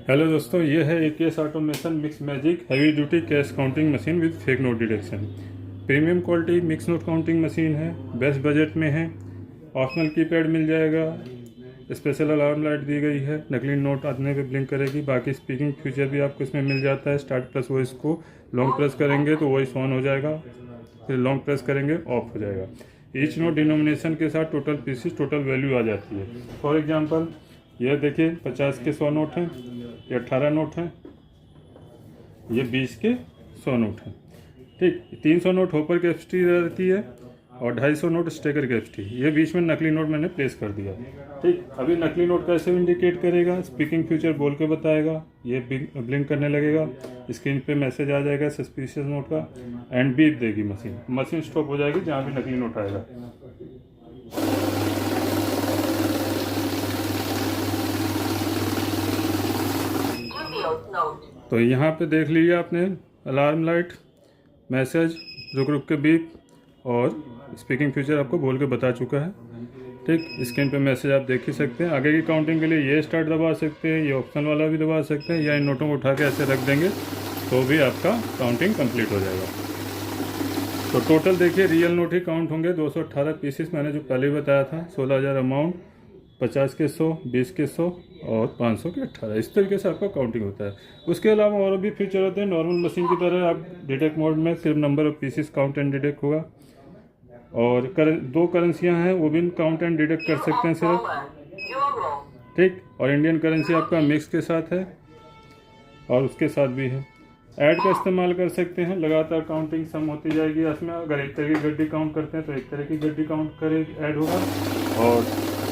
Hello दोस्तों, ये है AKS automation mix magic heavy duty cash counting machine with fake note detection. Premium quality mix note counting machine है, best budget में है। Optional keypad मिल जाएगा, special alarm light दी गई है, नकली नोट आने पे ब्लिंक करेगी। बाकी स्पीकिंग फीचर भी आपको इसमें मिल जाता है। स्टार्ट प्लस वॉइस को लॉन्ग प्रेस करेंगे तो वॉइस ऑन हो जाएगा, फिर लॉन्ग प्रेस करेंगे ऑफ हो जाएगा। ईच नोट डिनोमिनेशन के साथ टोटल पीसेस टोटल वैल्यू आ जाती है। फॉर एग्जांपल यह देखिए 50 के 100 नोट हैं, ये 18 नोट हैं, ये 20 के 100 नोट हैं। ठीक, 300 नोट होपर कैपेसिटी रहती है और 250 नोट स्टेकर कैपेसिटी। ये बीच में नकली नोट मैंने प्लेस कर दिया। ठीक, अभी नकली नोट कैसे इंडिकेट करेगा, स्पीकिंग फ्यूचर बोल के बताएगा। ये ब्लिंक करने लगेगा, स्क्रीन पे मैसेज आ जाएगा सस्पिशियस नोट का, एंड बीप देगी मशीन स्टॉप हो जाएगी जहाँ भी नकली नोट आएगा। तो यहाँ पे देख लीजिए आपने अलार्म लाइट, मैसेज, रुक रुक के बीप और स्पीकिंग फीचर आपको बोल के बता चुका है। ठीक, स्क्रीन पे मैसेज आप देख ही सकते हैं। आगे की काउंटिंग के लिए ये स्टार्ट दबा सकते हैं, ये ऑप्शन वाला भी दबा सकते हैं, या इन नोटों को उठा के ऐसे रख देंगे तो भी आपका काउंटिंग कंप्लीट हो जाएगा। तो टोटल देखिए रियल नोट ही काउंट होंगे 218 पीसेस, मैंने जो पहले बताया था। 16,000 अमाउंट, 50 के 100, 20 के 100 और 500 के 18। इस तरीके से आपका काउंटिंग होता है। उसके अलावा और भी फीचर होते हैं। नॉर्मल मशीन की तरह आप डिटेक्ट मोड में सिर्फ number of pieces count and detect होगा, और दो करेंसियां हैं वो भी काउंट एंड डिटेक्ट कर सकते हैं सिर्फ। ठीक, और इंडियन करेंसी आपका मिक्स के साथ है और उसके साथ भी है। ऐड का इस्तेमाल कर सकते हैं, लगातार काउंटिंग सम होती जाएगी। इसमें अगर एक तरह की गड्डी काउंट करते हैं तो एक तरह की गड्डी काउंट करे ऐड होगा, और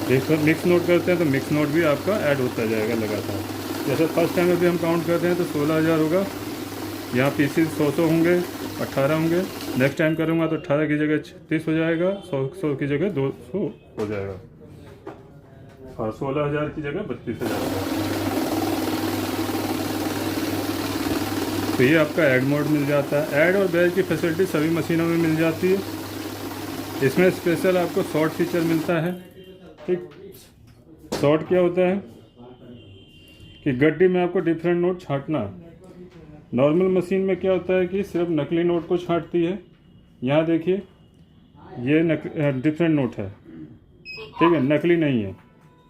मिक्स नोट करते हैं तो मिक्स नोट भी आपका ऐड होता जाएगा लगातार। जैसे फर्स्ट टाइम अभी हम काउंट करते हैं तो 16,000 होगा, यहाँ पीसेस 100 होंगे, 18 होंगे। नेक्स्ट टाइम करूँगा तो 18 की जगह 36 हो जाएगा, 100 की जगह 200 हो जाएगा, और 16,000 की जगह 32 हो जाएगा। तो ये आपका ऐड मोड मिल जाता है। ऐड और बैच की फैसिलिटी सभी मशीनों में मिल जाती है। इसमें स्पेशल आपको शॉर्ट फीचर मिलता है। ठीक, शॉर्ट क्या होता है कि गड्डी में आपको डिफरेंट नोट छांटना। नॉर्मल मशीन में क्या होता है कि सिर्फ नकली नोट को छांटती है। यहाँ देखिए ये डिफरेंट नोट है, ठीक है, नकली नहीं है।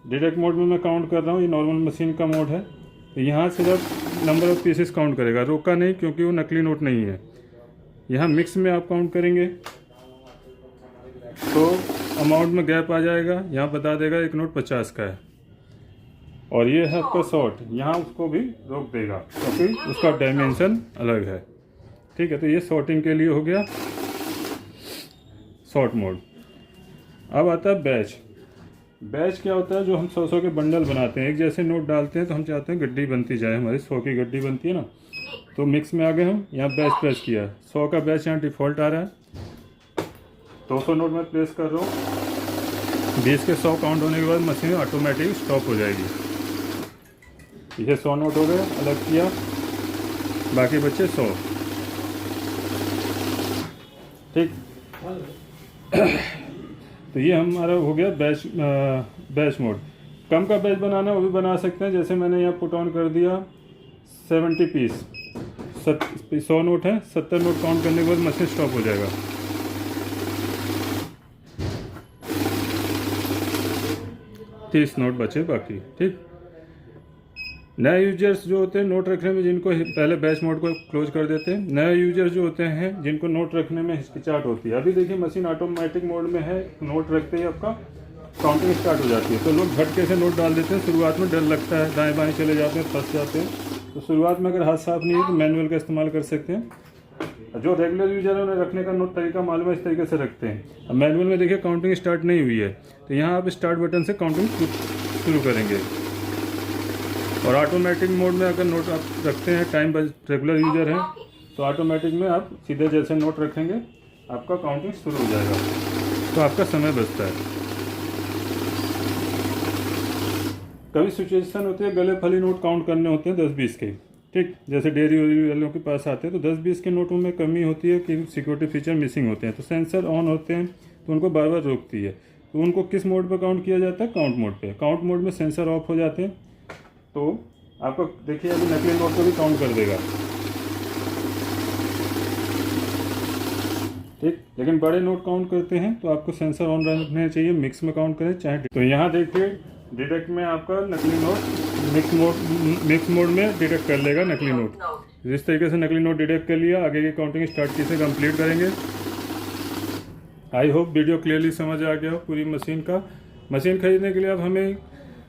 डिटेक्ट मोड में मैं काउंट कर रहा हूँ, ये नॉर्मल मशीन का मोड है। तो यहाँ सिर्फ नंबर ऑफ पीसेस काउंट करेगा, रोका नहीं, क्योंकि वो नकली नोट नहीं है। यहाँ मिक्स में आप काउंट करेंगे तो अमाउंट में गैप आ जाएगा, यहाँ बता देगा एक नोट 50 का है। और ये है आपका शॉर्ट, यहाँ उसको भी रोक देगा क्योंकि उसका डायमेंशन अलग है। ठीक है, तो ये शॉर्टिंग के लिए हो गया शॉर्ट मोड। अब आता है बैच। बैच क्या होता है, जो हम 100 के बंडल बनाते हैं, एक जैसे नोट डालते हैं तो हम चाहते हैं गड्डी बनती जाए, हमारी 100 की गड्डी बनती है ना। तो मिक्स में आ गए हम, यहाँ बैच प्रेस किया, 100 का बैच यहाँ डिफ़ॉल्ट आ रहा है। 200 नोट में प्लेस कर रहा हूँ। 20 के 100 काउंट होने के बाद मशीन ऑटोमेटिक स्टॉप हो जाएगी। ये 100 नोट हो गए, अलग किया, बाकी बचे 100। ठीक, तो ये हमारा हो गया बैच मोड। कम का बैच बनाना वो भी बना सकते हैं। जैसे मैंने यहाँ पुट ऑन कर दिया 70 पीस, 100 नोट है, 70 नोट काउंट करने के बाद मशीन स्टॉप हो जाएगा। तीस नोट बचे बाकी। ठीक, नए यूजर्स जो होते हैं नोट रखने में, जिनको पहले बैच मोड को क्लोज कर देते हैं। नए यूजर्स जो होते हैं जिनको नोट रखने में हिचकिचाहट होती है, अभी देखिए मशीन ऑटोमेटिक मोड में है, नोट रखते ही आपका काउंटिंग स्टार्ट हो जाती है। तो लोग झटके से नोट डाल देते हैं, शुरुआत में डर लगता है, दाएं बाएं चले जाते हैं, फंस जाते हैं। तो शुरुआत में अगर हाथ साफ नहीं है तो मैनुअल का इस्तेमाल कर सकते हैं। जो रेगुलर यूजर है उन्हें रखने का नोट तरीका मालूम है, इस तरीके से रखते हैं। अब मैनुअल में देखिए काउंटिंग स्टार्ट नहीं हुई है, तो यहाँ आप स्टार्ट बटन से काउंटिंग शुरू करेंगे। और ऑटोमेटिक मोड में अगर नोट आप रखते हैं, टाइम रेगुलर यूजर हैं, तो ऑटोमेटिक में आप सीधे जैसे नोट रखेंगे आपका काउंटिंग शुरू हो जाएगा, तो आपका समय बचता है। कभी सिचुएशन होती है गले फली नोट काउंट करने होते हैं 10-20 के। ठीक, जैसे डेयरी वालों के पास आते हैं तो 10-20 के नोटों में कमी होती है कि सिक्योरिटी फीचर मिसिंग होते हैं, तो सेंसर ऑन होते हैं तो उनको बार बार रोकती है। तो उनको किस मोड पर काउंट किया जाता है, काउंट मोड पे। काउंट मोड में सेंसर ऑफ हो जाते हैं तो आपको देखिए अभी नकली नोट को भी काउंट कर देगा। ठीक, लेकिन बड़े नोट काउंट करते हैं तो आपको सेंसर ऑन रखने चाहिए, मिक्स में काउंट करें चाहे। तो यहाँ देखिए डिटेक्ट में आपका नकली नोट मिक्स मोड में डिटेक्ट कर लेगा नकली नोट। इस तरीके से नकली नोट डिटेक्ट कर लिया, आगे की काउंटिंग स्टार्ट कैसे कंप्लीट करेंगे। आई होप वीडियो क्लियरली समझ आ गया हो पूरी मशीन का। मशीन खरीदने के लिए आप हमें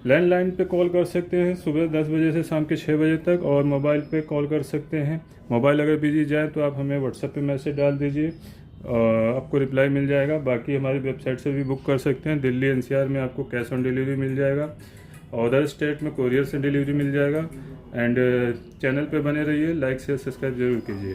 लैंडलाइन पे कॉल कर सकते हैं सुबह 10 बजे से शाम के 6 बजे तक, और मोबाइल पे कॉल कर सकते हैं। मोबाइल अगर बिजी जाए तो आप हमें व्हाट्सएप पे मैसेज डाल दीजिए, आपको रिप्लाई मिल जाएगा। बाकी हमारी वेबसाइट से भी बुक कर सकते हैं। दिल्ली NCR में आपको कैश ऑन डिलीवरी मिल जाएगा, अदर स्टेट में कोरियर से डिलीवरी मिल जाएगा। एंड चैनल पे बने रहिए, लाइक शेयर सब्सक्राइब जरूर कीजिए।